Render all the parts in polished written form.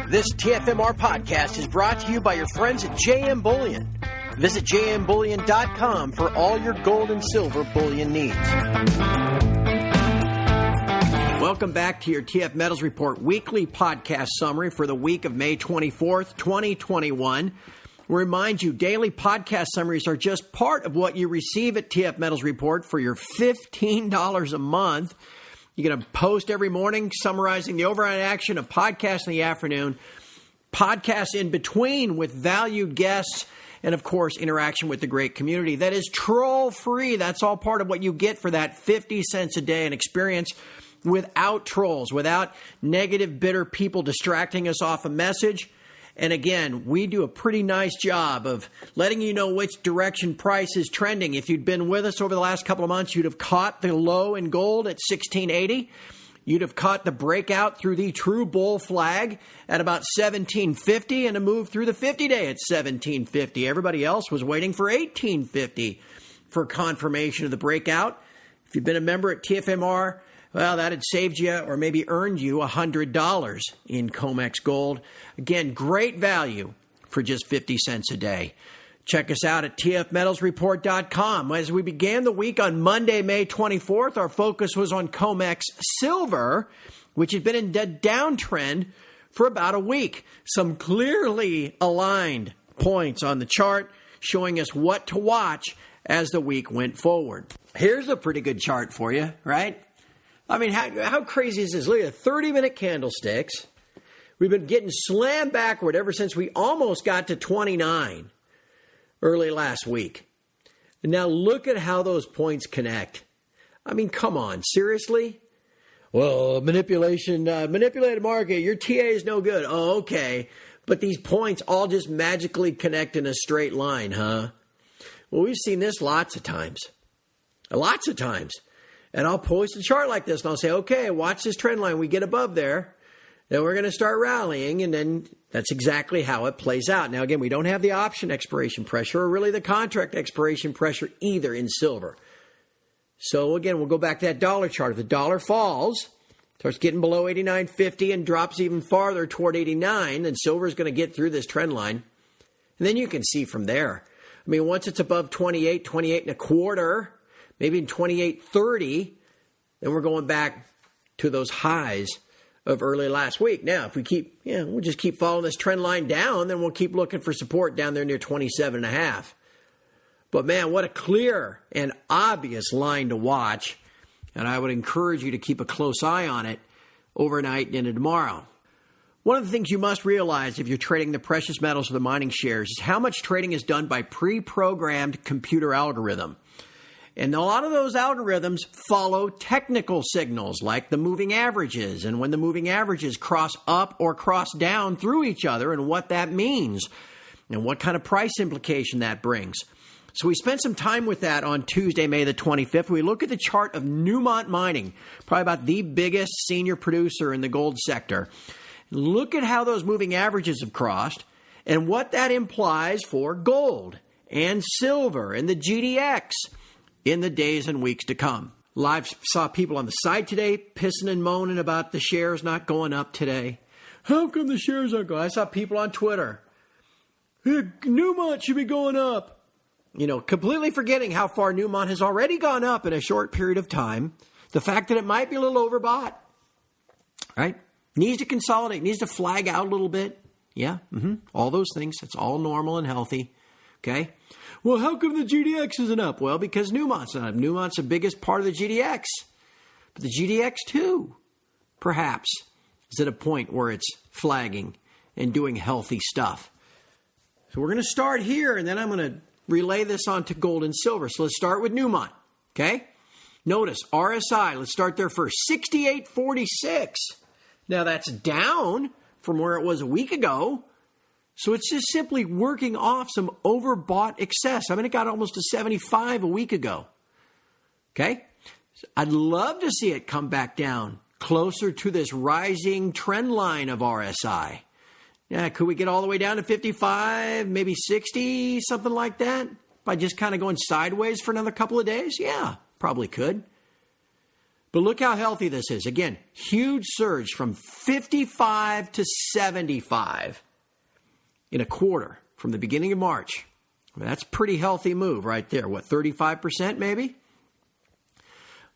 This TFMR podcast is brought to you by your friends at JM Bullion. Visit jmbullion.com for all your gold and silver bullion needs. Welcome back to your TF Metals Report weekly podcast summary for the week of May 24th, 2021. We remind you, daily podcast summaries are just part of what you receive at TF Metals Report for your $15 a month. You're going to post every morning summarizing the overnight action of podcasts in the afternoon, podcasts in between with valued guests, and, of course, interaction with the great community. That is troll-free. That's all part of what you get for that 50 cents a day, an experience without trolls, without negative, bitter people distracting us off a message. And again, we do a pretty nice job of letting you know which direction price is trending. If you'd been with us over the last couple of months, you'd have caught the low in gold at 1680. You'd have caught the breakout through the true bull flag at about 1750 and a move through the 50-day at 1750. Everybody else was waiting for 1850 for confirmation of the breakout. If you've been a member at TFMR, well, that had saved you or maybe earned you $100 in COMEX gold. Again, great value for just 50 cents a day. Check us out at tfmetalsreport.com. As we began the week on Monday, May 24th, our focus was on COMEX silver, which had been in a downtrend for about a week. Some clearly aligned points on the chart showing us what to watch as the week went forward. Here's a pretty good chart for you, right? I mean, how crazy is this? Look at the 30-minute candlesticks. We've been getting slammed backward ever since we almost got to 29 early last week. And now look at how those points connect. I mean, come on, seriously? Well, manipulated market, your TA is no good. Oh, okay. But these points all just magically connect in a straight line, huh? Well, we've seen this lots of times. Lots of times. And I'll post a chart like this, and I'll say, okay, watch this trend line. We get above there, then we're going to start rallying, and then that's exactly how it plays out. Now, again, we don't have the option expiration pressure or really the contract expiration pressure either in silver. So, again, we'll go back to that dollar chart. If the dollar falls, starts getting below 89.50 and drops even farther toward 89, then silver is going to get through this trend line. And then you can see from there. I mean, once it's above 28, 28 and a quarter, maybe in 28.30, then we're going back to those highs of early last week. Now, if we we'll just keep following this trend line down, then we'll keep looking for support down there near 27.5. But man, what a clear and obvious line to watch. And I would encourage you to keep a close eye on it overnight and into tomorrow. One of the things you must realize if you're trading the precious metals or the mining shares is how much trading is done by pre-programmed computer algorithm. And a lot of those algorithms follow technical signals like the moving averages and when the moving averages cross up or cross down through each other and what that means and what kind of price implication that brings. So we spent some time with that on Tuesday, May the 25th. We look at the chart of Newmont Mining, probably about the biggest senior producer in the gold sector. Look at how those moving averages have crossed and what that implies for gold and silver and the GDX in the days and weeks to come. Live saw people on the side today pissing and moaning about the shares not going up today. How come the shares aren't going? I saw people on Twitter. Newmont should be going up. You know, completely forgetting how far Newmont has already gone up in a short period of time. The fact that it might be a little overbought. Right? Needs to consolidate, needs to flag out a little bit. Yeah, all those things. It's all normal and healthy. Okay? Well, how come the GDX isn't up? Well, because Newmont's not up. Newmont's the biggest part of the GDX. But the GDX, too, perhaps, is at a point where it's flagging and doing healthy stuff. So we're going to start here, and then I'm going to relay this on to gold and silver. So let's start with Newmont, okay? Notice, RSI, let's start there first, 68.46. Now, that's down from where it was a week ago. So it's just simply working off some overbought excess. I mean, it got almost to 75 a week ago. Okay? I'd love to see it come back down closer to this rising trend line of RSI. Yeah, could we get all the way down to 55, maybe 60, something like that? By just kind of going sideways for another couple of days? Yeah, probably could. But look how healthy this is. Again, huge surge from 55 to 75 in a quarter from the beginning of March. I mean, that's a pretty healthy move right there. What, 35% maybe?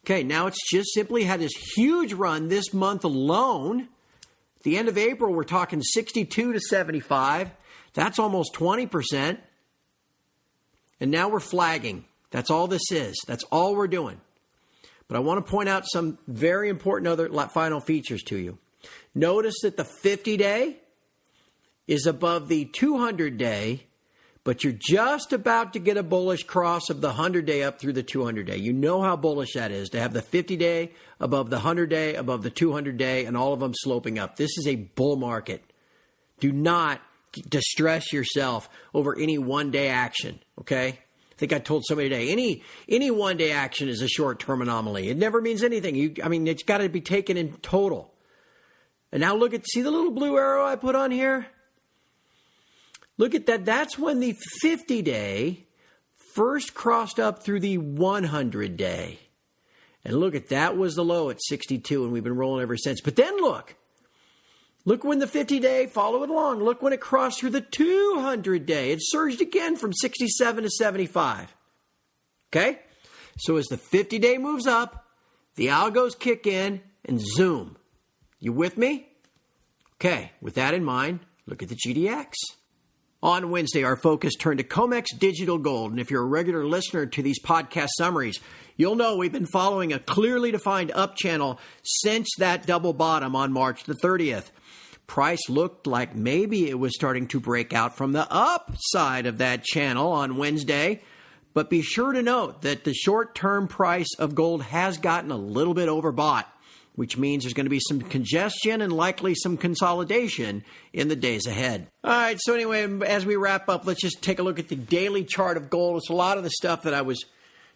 Okay, now it's just simply had this huge run this month alone. At the end of April, we're talking 62 to 75. That's almost 20%. And now we're flagging. That's all this is. That's all we're doing. But I want to point out some very important other final features to you. Notice that the 50-day is above the 200-day, but you're just about to get a bullish cross of the 100-day up through the 200-day. You know how bullish that is, to have the 50-day above the 100-day, above the 200-day, and all of them sloping up. This is a bull market. Do not distress yourself over any one-day action, okay? I think I told somebody today, any one-day action is a short-term anomaly. It never means anything. It's got to be taken in total. And now see the little blue arrow I put on here? Look at that. That's when the 50-day first crossed up through the 100-day. And look at that was the low at 62, and we've been rolling ever since. But then look when the 50-day, follow it along. Look when it crossed through the 200-day. It surged again from 67 to 75. Okay? So as the 50-day moves up, the algos kick in and zoom. You with me? Okay, with that in mind, look at the GDX. On Wednesday, our focus turned to COMEX Digital Gold. And if you're a regular listener to these podcast summaries, you'll know we've been following a clearly defined up channel since that double bottom on March the 30th. Price looked like maybe it was starting to break out from the upside of that channel on Wednesday. But be sure to note that the short-term price of gold has gotten a little bit overbought, which means there's going to be some congestion and likely some consolidation in the days ahead. All right, so anyway, as we wrap up, let's just take a look at the daily chart of gold. It's a lot of the stuff that I was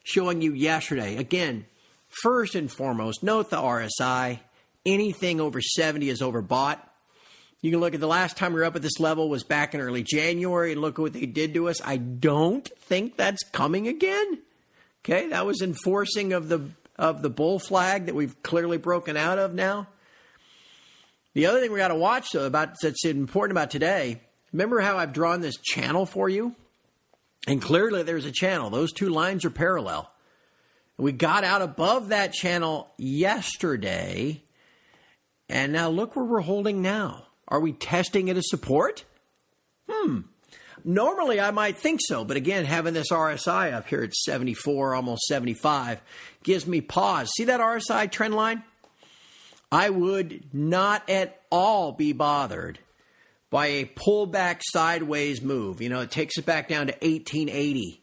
showing you yesterday. Again, first and foremost, note the RSI. Anything over 70 is overbought. You can look at the last time we were up at this level was back in early January, and look at what they did to us. I don't think that's coming again. Okay, that was enforcing of the bull flag that we've clearly broken out of now. The other thing we got to watch, though, that's important about today, remember how I've drawn this channel for you? And clearly there's a channel. Those two lines are parallel. We got out above that channel yesterday, and now look where we're holding now. Are we testing it as support? Normally, I might think so. But again, having this RSI up here at 74, almost 75, gives me pause. See that RSI trend line? I would not at all be bothered by a pullback sideways move. It takes it back down to 1880,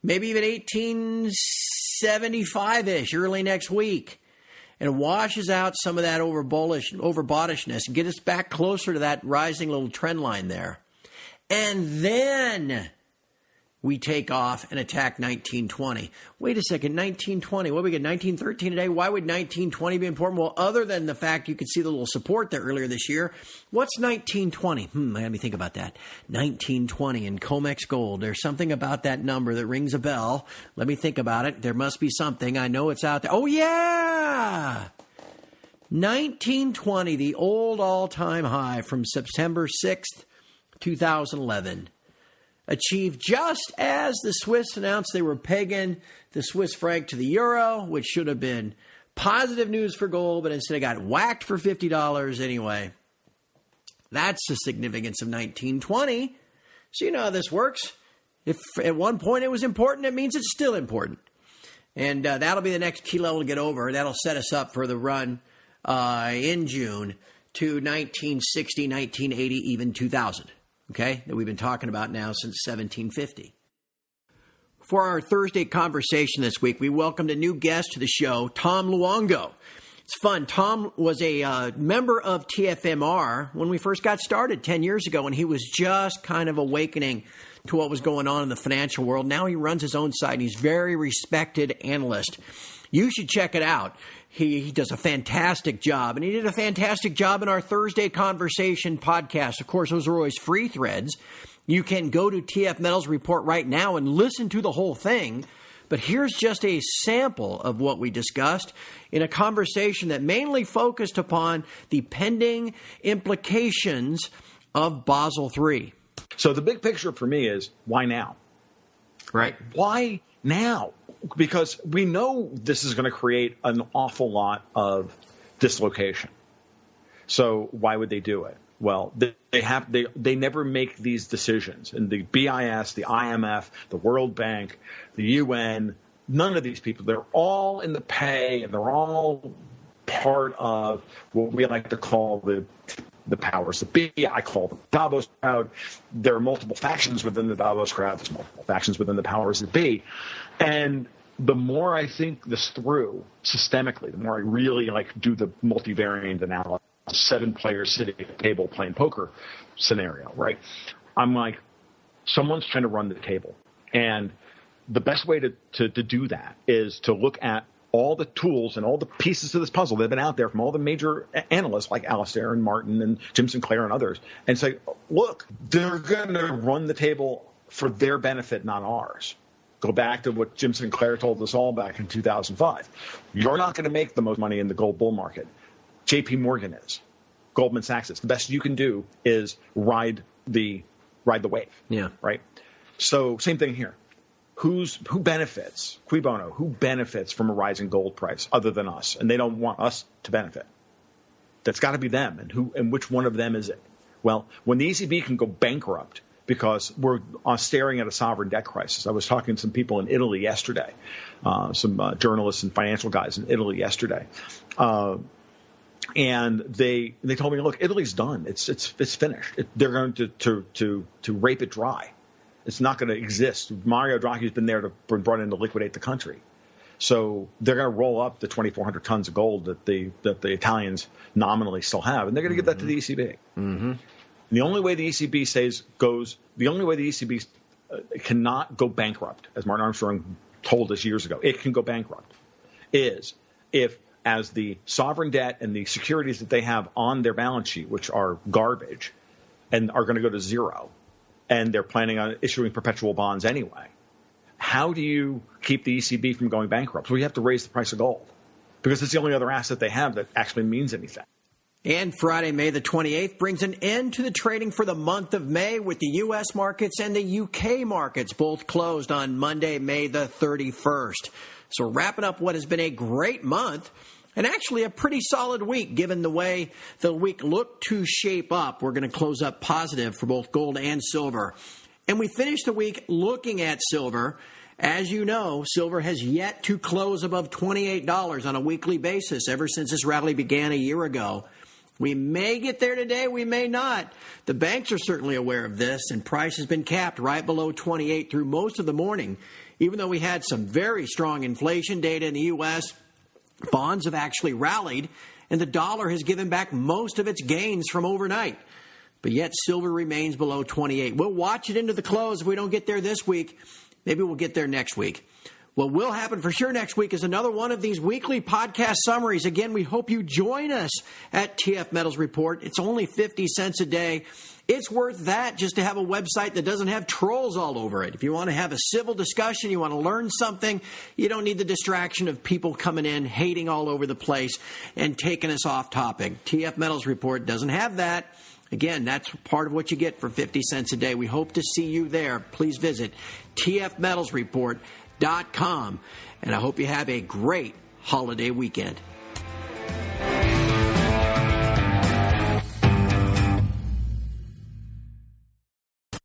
maybe even 1875-ish early next week. And washes out some of that overboughtishness and get us back closer to that rising little trend line there. And then we take off and attack 1920. Wait a second, 1920. What, we get 1913 today? Why would 1920 be important? Well, other than the fact you could see the little support there earlier this year, what's 1920? Let me think about that. 1920 in COMEX Gold. There's something about that number that rings a bell. Let me think about it. There must be something. I know it's out there. Oh, yeah! 1920, the old all-time high from September 6th, 2011. Achieved just as the Swiss announced they were pegging the Swiss franc to the euro, which should have been positive news for gold, but instead it got whacked for $50 anyway. That's the significance of 1920. So you know how this works. If at one point it was important, it means it's still important. And that'll be the next key level to get over. That'll set us up for the run in June to 1960, 1980, even 2000. Okay, that we've been talking about now since 1750. For our Thursday conversation this week, we welcomed a new guest to the show, Tom Luongo. It's fun. Tom was a member of TFMR when we first got started 10 years ago, and he was just kind of awakening to what was going on in the financial world. Now he runs his own site, and he's a very respected analyst. You should check it out. He does a fantastic job, and he did a fantastic job in our Thursday Conversation podcast. Of course, those are always free threads. You can go to TF Metals Report right now and listen to the whole thing. But here's just a sample of what we discussed in a conversation that mainly focused upon the pending implications of Basel III. So the big picture for me is, why now? Right. Why now? Because we know this is going to create an awful lot of dislocation. So why would they do it? Well, they never make these decisions. And the BIS, the IMF, the World Bank, the UN, none of these people, they're all in the pay, and they're all part of what we like to call the powers that be. I call the Davos crowd. There are multiple factions within the Davos crowd. There's multiple factions within the powers that be. And the more I think this through systemically, the more I really do the multivariant analysis, 7 players sitting at a table playing poker scenario, right? I'm like, someone's trying to run the table. And the best way to do that is to look at all the tools and all the pieces to this puzzle that have been out there from all the major analysts like Alistair and Martin and Jim Sinclair and others, and say, look, they're going to run the table for their benefit, not ours. Go back to what Jim Sinclair told us all back in 2005. You're not going to make the most money in the gold bull market. J.P. Morgan is. Goldman Sachs is. The best you can do is ride the wave. Yeah. Right? So same thing here. Who benefits? Cui bono? Who benefits from a rising gold price other than us? And they don't want us to benefit. That's got to be them. And which one of them is it? Well, when the ECB can go bankrupt because we're staring at a sovereign debt crisis. I was talking to some people in Italy yesterday, some journalists and financial guys in Italy yesterday. And they told me, look, Italy's done. It's finished. They're going to rape it dry. It's not going to exist. Mario Draghi's been there to brought in to liquidate the country. So they're going to roll up the 2,400 tons of gold that the Italians nominally still have, and they're going to give that to the ECB. Mm-hmm. The only way the ECB cannot go bankrupt, as Martin Armstrong told us years ago, it can go bankrupt, is if, as the sovereign debt and the securities that they have on their balance sheet, which are garbage and are going to go to zero, and they're planning on issuing perpetual bonds anyway, how do you keep the ECB from going bankrupt? Well, you have to raise the price of gold because it's the only other asset they have that actually means anything. And Friday, May the 28th, brings an end to the trading for the month of May, with the U.S. markets and the UK markets both closed on Monday, May the 31st. So wrapping up what has been a great month and actually a pretty solid week, given the way the week looked to shape up. We're going to close up positive for both gold and silver. And we finished the week looking at silver. As you know, silver has yet to close above $28 on a weekly basis ever since this rally began a year ago. We may get there today, we may not. The banks are certainly aware of this, and price has been capped right below 28 through most of the morning. Even though we had some very strong inflation data in the U.S., bonds have actually rallied, and the dollar has given back most of its gains from overnight. But yet silver remains below 28. We'll watch it into the close. If we don't get there this week, maybe we'll get there next week. What will happen for sure next week is another one of these weekly podcast summaries. Again, we hope you join us at TF Metals Report. It's only 50 cents a day. It's worth that just to have a website that doesn't have trolls all over it. If you want to have a civil discussion, you want to learn something, you don't need the distraction of people coming in, hating all over the place, and taking us off topic. TF Metals Report doesn't have that. Again, that's part of what you get for 50 cents a day. We hope to see you there. Please visit tfmetalsreport.com. And I hope you have a great holiday weekend.